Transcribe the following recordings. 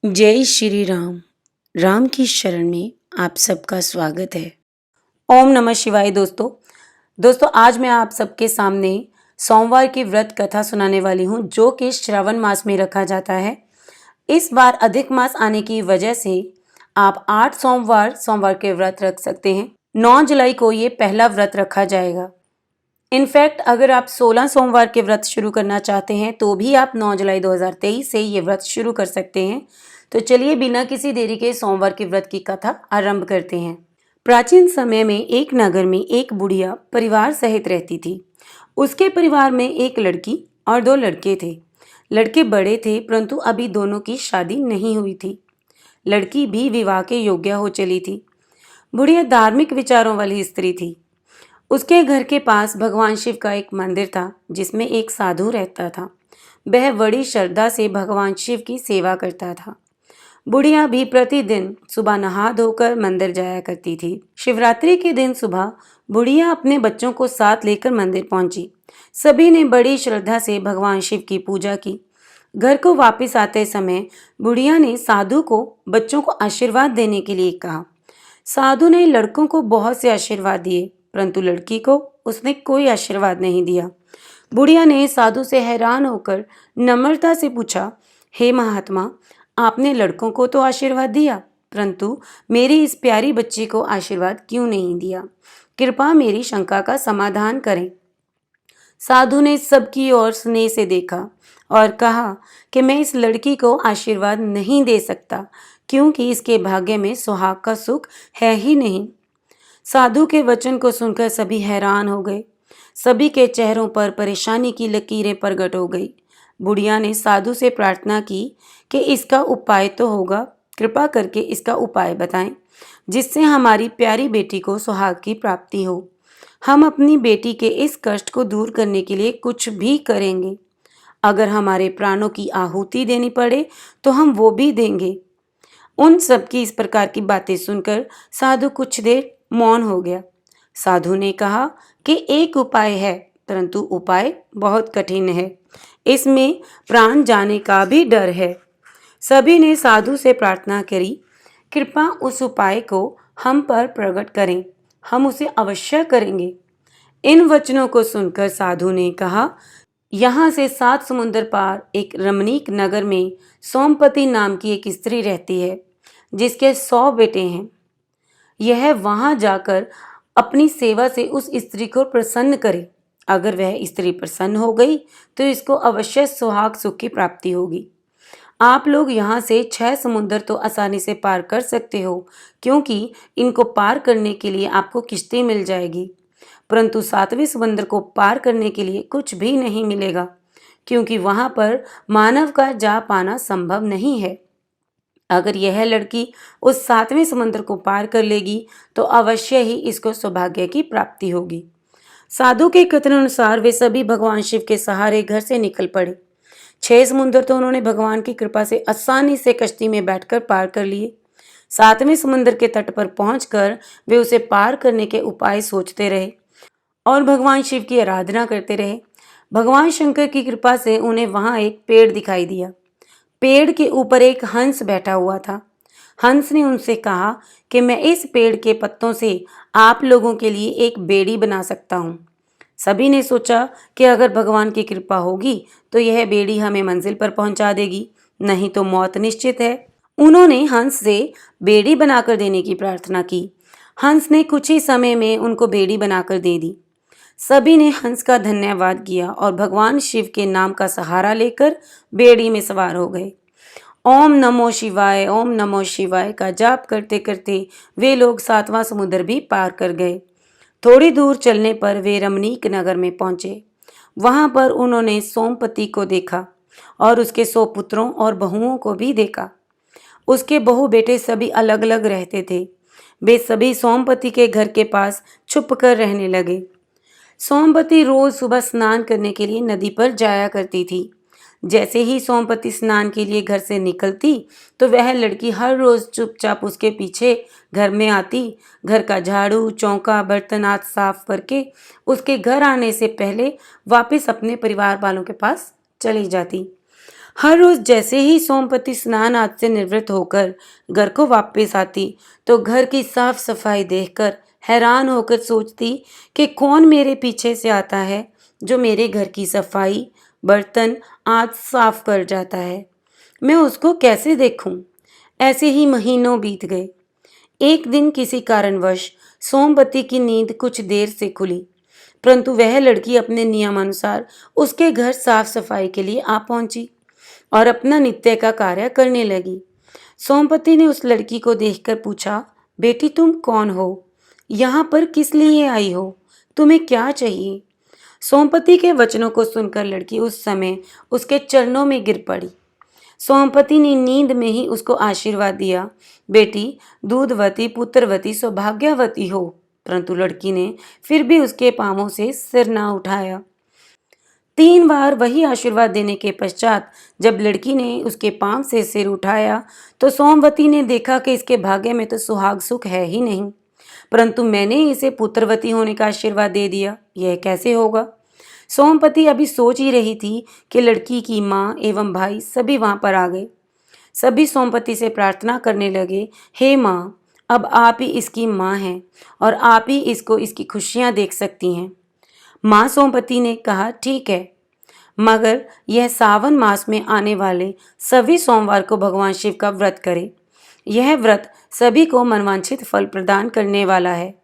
जय श्री राम। राम की शरण में आप सबका स्वागत है। ओम नमः शिवाय। दोस्तों आज मैं आप सबके सामने सोमवार की व्रत कथा सुनाने वाली हूँ, जो कि श्रावण मास में रखा जाता है। इस बार अधिक मास आने की वजह से आप 8 सोमवार के व्रत रख सकते हैं। 9 जुलाई को ये पहला व्रत रखा जाएगा। इनफैक्ट अगर आप 16 सोमवार के व्रत शुरू करना चाहते हैं तो भी आप 9 जुलाई 2023 से ये व्रत शुरू कर सकते हैं। तो चलिए बिना किसी देरी के सोमवार के व्रत की कथा आरंभ करते हैं। प्राचीन समय में एक नगर में एक बुढ़िया परिवार सहित रहती थी। उसके परिवार में एक लड़की और 2 लड़के थे। लड़के बड़े थे परंतु अभी दोनों की शादी नहीं हुई थी। लड़की भी विवाह के योग्य हो चली थी। बुढ़िया धार्मिक विचारों वाली स्त्री थी। उसके घर के पास भगवान शिव का एक मंदिर था, जिसमें एक साधु रहता था। वह बड़ी श्रद्धा से भगवान शिव की सेवा करता था। बुढ़िया भी प्रतिदिन सुबह नहा धोकर मंदिर जाया करती थी। शिवरात्रि के दिन सुबह बुढ़िया अपने बच्चों को साथ लेकर मंदिर पहुंची। सभी ने बड़ी श्रद्धा से भगवान शिव की पूजा की। घर को वापस आते समय बुढ़िया ने साधु को बच्चों को आशीर्वाद देने के लिए कहा। साधु ने लड़कों को बहुत से आशीर्वाद दिए, परंतु लड़की को उसने कोई आशीर्वाद नहीं दिया। बुढ़िया ने साधु से हैरान होकर नम्रता से पूछा, हे महात्मा, आपने लड़कों को तो आशीर्वाद दिया, परंतु मेरी इस प्यारी बच्ची को आशीर्वाद क्यों नहीं दिया? कृपा मेरी शंका का समाधान करें। साधु ने सबकी ओर स्नेह से देखा और कहा कि मैं इस लड़की को आशीर्वाद नहीं दे सकता, क्योंकि इसके भाग्य में सुहाग का सुख है ही नहीं। साधु के वचन को सुनकर सभी हैरान हो गए। सभी के चेहरों पर परेशानी की लकीरें प्रकट हो गई। बुढ़िया ने साधु से प्रार्थना की कि इसका उपाय तो होगा, कृपा करके इसका उपाय बताएं, जिससे हमारी प्यारी बेटी को सुहाग की प्राप्ति हो। हम अपनी बेटी के इस कष्ट को दूर करने के लिए कुछ भी करेंगे। अगर हमारे प्राणों की आहुति देनी पड़े तो हम वो भी देंगे। उन सब की इस प्रकार की बातें सुनकर साधु कुछ देर मौन हो गया। साधु ने कहा कि एक उपाय है, परंतु उपाय बहुत कठिन है। इसमें प्राण जाने का भी डर है। सभी ने साधु से प्रार्थना करी, कृपा उस उपाय को हम पर प्रकट करें, हम उसे अवश्य करेंगे। इन वचनों को सुनकर साधु ने कहा, यहाँ से 7 समुंदर पार एक रमणीक नगर में सोमपति नाम की एक स्त्री रहती है, जिसके 100 बेटे हैं। यह वहां जाकर अपनी सेवा से उस स्त्री को प्रसन्न करे। अगर वह स्त्री प्रसन्न हो गई तो इसको अवश्य सुहाग सुख की प्राप्ति होगी। आप लोग यहाँ से 6 समुंदर तो आसानी से पार कर सकते हो, क्योंकि इनको पार करने के लिए आपको किश्ती मिल जाएगी। परंतु 7वें समुंदर को पार करने के लिए कुछ भी नहीं मिलेगा, क्योंकि वहां पर मानव का जा पाना संभव नहीं है। अगर यह लड़की उस 7वें समुद्र को पार कर लेगी तो अवश्य ही इसको सौभाग्य की प्राप्ति होगी। साधु के कथन अनुसार वे सभी भगवान शिव के सहारे घर से निकल पड़े। 6 समुद्र तो उन्होंने भगवान की कृपा से आसानी से कश्ती में बैठकर पार कर लिए। 7वें समुद्र के तट पर पहुंचकर वे उसे पार करने के उपाय सोचते रहे और भगवान शिव की आराधना करते रहे। भगवान शंकर की कृपा से उन्हें वहां एक पेड़ दिखाई दिया। पेड़ के ऊपर एक हंस बैठा हुआ था। हंस ने उनसे कहा कि मैं इस पेड़ के पत्तों से आप लोगों के लिए एक बेड़ी बना सकता हूँ। सभी ने सोचा कि अगर भगवान की कृपा होगी तो यह बेड़ी हमें मंजिल पर पहुंचा देगी, नहीं तो मौत निश्चित है। उन्होंने हंस से बेड़ी बनाकर देने की प्रार्थना की। हंस ने कुछ ही समय में उनको बेड़ी बनाकर दे दी। सभी ने हंस का धन्यवाद किया और भगवान शिव के नाम का सहारा लेकर बेड़ी में सवार हो गए। ओम नमो शिवाय का जाप करते करते वे लोग 7वां समुद्र भी पार कर गए। थोड़ी दूर चलने पर वे रमणीक नगर में पहुंचे। वहां पर उन्होंने सोमपति को देखा और उसके 100 पुत्रों और बहुओं को भी देखा। उसके बहु बेटे सभी अलग अलग रहते थे। वे सभी सोमपति के घर के पास छुप कर रहने लगे। सोमपति रोज सुबह स्नान करने के लिए नदी पर जाया करती थी। जैसे ही सोमपति स्नान के लिए घर से निकलती तो वह लड़की हर रोज चुपचाप उसके पीछे घर में आती। घर का झाड़ू, चौका, बर्तन आदि साफ करके उसके घर आने से पहले वापस अपने परिवार वालों के पास चली जाती। हर रोज जैसे ही सोमपति स्नान आदि से निवृत्त होकर घर को वापस आती तो घर की साफ सफाई देखकर हैरान होकर सोचती कि कौन मेरे पीछे से आता है जो मेरे घर की सफाई बर्तन आदि साफ कर जाता है। मैं उसको कैसे देखूं? ऐसे ही महीनों बीत गए। एक दिन किसी कारणवश सोमपति की नींद कुछ देर से खुली, परंतु वह लड़की अपने नियमानुसार उसके घर साफ सफाई के लिए आ पहुंची और अपना नित्य का कार्य करने लगी। सोमपति ने उस लड़की को देखकर पूछा, बेटी तुम कौन हो? यहाँ पर किस लिए आई हो? तुम्हें क्या चाहिए? सोमपति के वचनों को सुनकर लड़की उस समय उसके चरणों में गिर पड़ी। सोमपति ने नींद में ही उसको आशीर्वाद दिया, बेटी दूधवती पुत्रवती सौभाग्यवती हो। परंतु लड़की ने फिर भी उसके पांवों से सिर ना उठाया। 3 बार वही आशीर्वाद देने के पश्चात जब लड़की ने उसके पांव से सिर उठाया तो सोमवती ने देखा कि इसके भाग्य में तो सुहाग सुख है ही नहीं, परंतु मैंने इसे पुत्रवती होने का आशीर्वाद दे दिया, यह कैसे होगा? सोमपति अभी सोच ही रही थी कि लड़की की माँ एवं भाई सभी वहां पर आ गए। सभी सोमपति से प्रार्थना करने लगे, हे माँ, अब आप ही इसकी माँ हैं और आप ही इसको इसकी खुशियाँ देख सकती हैं। माँ सोमपति ने कहा, ठीक है, मगर यह सावन मास में आने वाले सभी सोमवार को भगवान शिव का व्रत करे। यह व्रत सभी को मनवांछित फल प्रदान करने वाला है।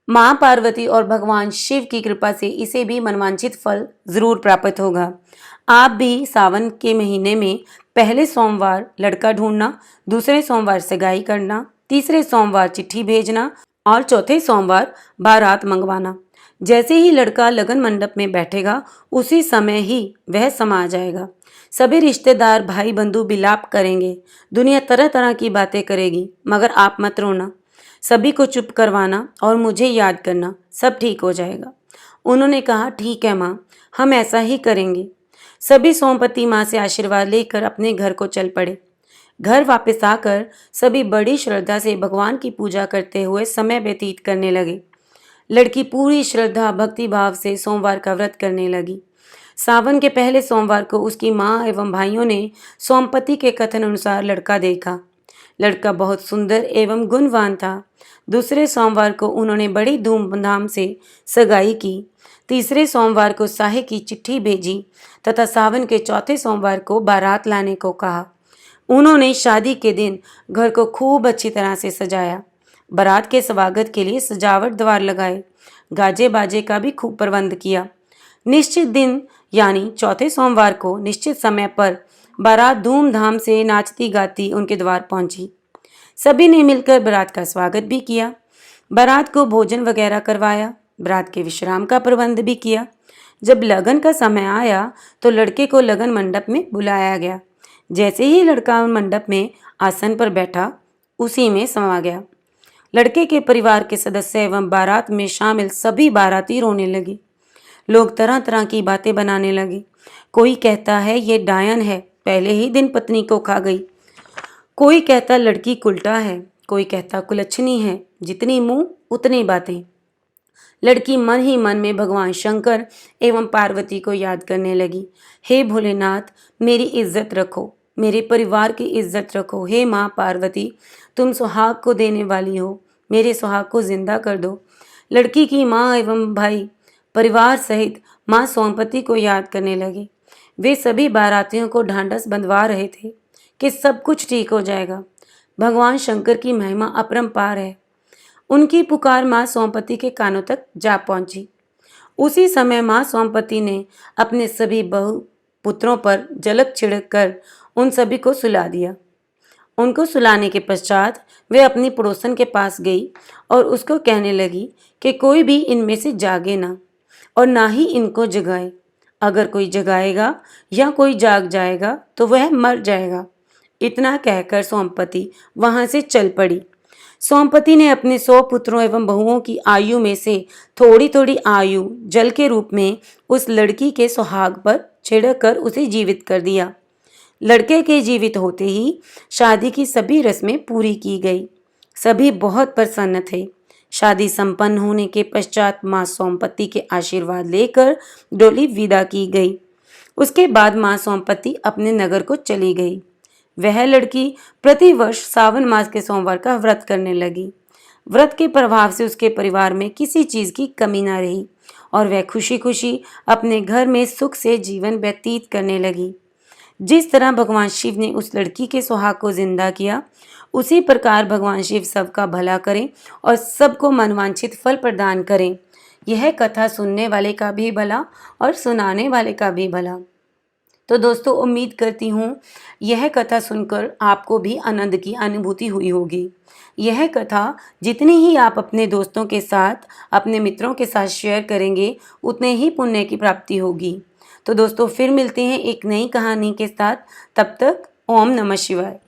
माँ पार्वती और भगवान शिव की कृपा से इसे भी मनवांछित फल जरूर प्राप्त होगा। आप भी सावन के महीने में पहले सोमवार लड़का ढूंढना, दूसरे सोमवार सगाई करना, तीसरे सोमवार चिट्ठी भेजना और चौथे सोमवार बारात मंगवाना। जैसे ही लड़का लगन मंडप में बैठेगा उसी समय ही वह समा जाएगा। सभी रिश्तेदार भाई बंधु विलाप करेंगे, दुनिया तरह तरह की बातें करेगी, मगर आप मत रोना। सभी को चुप करवाना और मुझे याद करना, सब ठीक हो जाएगा। उन्होंने कहा, ठीक है माँ, हम ऐसा ही करेंगे। सभी सोमपति माँ से आशीर्वाद लेकर अपने घर को चल पड़े। घर वापस आकर सभी बड़ी श्रद्धा से भगवान की पूजा करते हुए समय व्यतीत करने लगे। लड़की पूरी श्रद्धा भक्ति भाव से सोमवार का व्रत करने लगी। सावन के पहले सोमवार को उसकी माँ एवं भाइयों ने सोमपति के कथन अनुसार लड़का देखा। लड़का बहुत सुंदर एवं गुणवान था। दूसरे सोमवार को उन्होंने बड़ी धूमधाम से सगाई की। तीसरे सोमवार को साहे की चिट्ठी भेजी तथा सावन के चौथे सोमवार को बारात लाने को कहा। उन्होंने शादी के दिन घर को खूब अच्छी तरह से सजाया। बारात के स्वागत के लिए सजावट द्वार लगाए, गाजे बाजे का भी खूब प्रबंध किया। निश्चित दिन यानी चौथे सोमवार को निश्चित समय पर बारात धूमधाम से नाचती गाती उनके द्वार पहुंची। सभी ने मिलकर बारात का स्वागत भी किया। बारात को भोजन वगैरह करवाया, बारात के विश्राम का प्रबंध भी किया। जब लगन का समय आया तो लड़के को लगन मंडप में बुलाया गया। जैसे ही लड़का मंडप में आसन पर बैठा उसी में समा गया। लड़के के परिवार के सदस्य एवं बारात में शामिल सभी बाराती रोने लगे। लोग तरह तरह की बातें बनाने लगे। कोई कहता है ये डायन है, पहले ही दिन पत्नी को खा गई। कोई कहता लड़की कुलटा है, कोई कहता कुलच्छनी है, जितनी मुंह उतनी बातें। लड़की मन ही मन में भगवान शंकर एवं पार्वती को याद करने लगी। हे भोलेनाथ, मेरी इज्जत रखो, मेरे परिवार की इज्जत रखो। हे माँ पार्वती, तुम सुहाग को देने वाली हो, मेरे सुहाग को जिंदा कर दो। लड़की की माँ एवं भाई परिवार सहित माँ सोमपति को याद करने लगे। वे सभी बारातियों को ढांढस बंधवा रहे थे कि सब कुछ ठीक हो जाएगा। भगवान शंकर की महिमा अपरंपार है। उनकी पुकार माँ सोमपति के कानों तक जा पहुंची। उसी समय माँ सोमपति ने अपने सभी बहु पुत्रों पर जलक छिड़क कर उन सभी को सुला दिया। उनको सुलाने के पश्चात वे अपनी पड़ोसन के पास गई और उसको कहने लगी कि कोई भी इनमें से जागे ना और ना ही इनको जगाए। अगर कोई जगाएगा या कोई जाग जाएगा तो वह मर जाएगा। इतना कहकर सोमपति वहां से चल पड़ी। सोमपति ने अपने 100 पुत्रों एवं बहुओं की आयु में से थोड़ी थोड़ी आयु जल के रूप में उस लड़की के सुहाग पर छिड़क कर उसे जीवित कर दिया। लड़के के जीवित होते ही शादी की सभी रस्में पूरी की गई। सभी बहुत प्रसन्न थे। शादी संपन्न होने के पश्चात मां सोमपति के आशीर्वाद लेकर डोली विदा की गई। उसके बाद माँ सोमपति अपने नगर को चली गई। वह लड़की प्रतिवर्ष सावन मास के सोमवार का व्रत करने लगी। व्रत के प्रभाव से उसके परिवार में किसी चीज की कमी न रही और वह खुशी खुशी अपने घर में सुख से जीवन व्यतीत करने लगी। जिस तरह भगवान शिव ने उस लड़की के सुहाग को जिंदा किया, उसी प्रकार भगवान शिव सबका भला करें और सबको मनवांछित फल प्रदान करें। यह कथा सुनने वाले का भी भला और सुनाने वाले का भी भला। तो दोस्तों, उम्मीद करती हूँ यह कथा सुनकर आपको भी आनंद की अनुभूति हुई होगी। यह कथा जितनी ही आप अपने दोस्तों के साथ, अपने मित्रों के साथ शेयर करेंगे, उतने ही पुण्य की प्राप्ति होगी। तो दोस्तों, फिर मिलते हैं एक नई कहानी के साथ। तब तक ओम नमः शिवाय।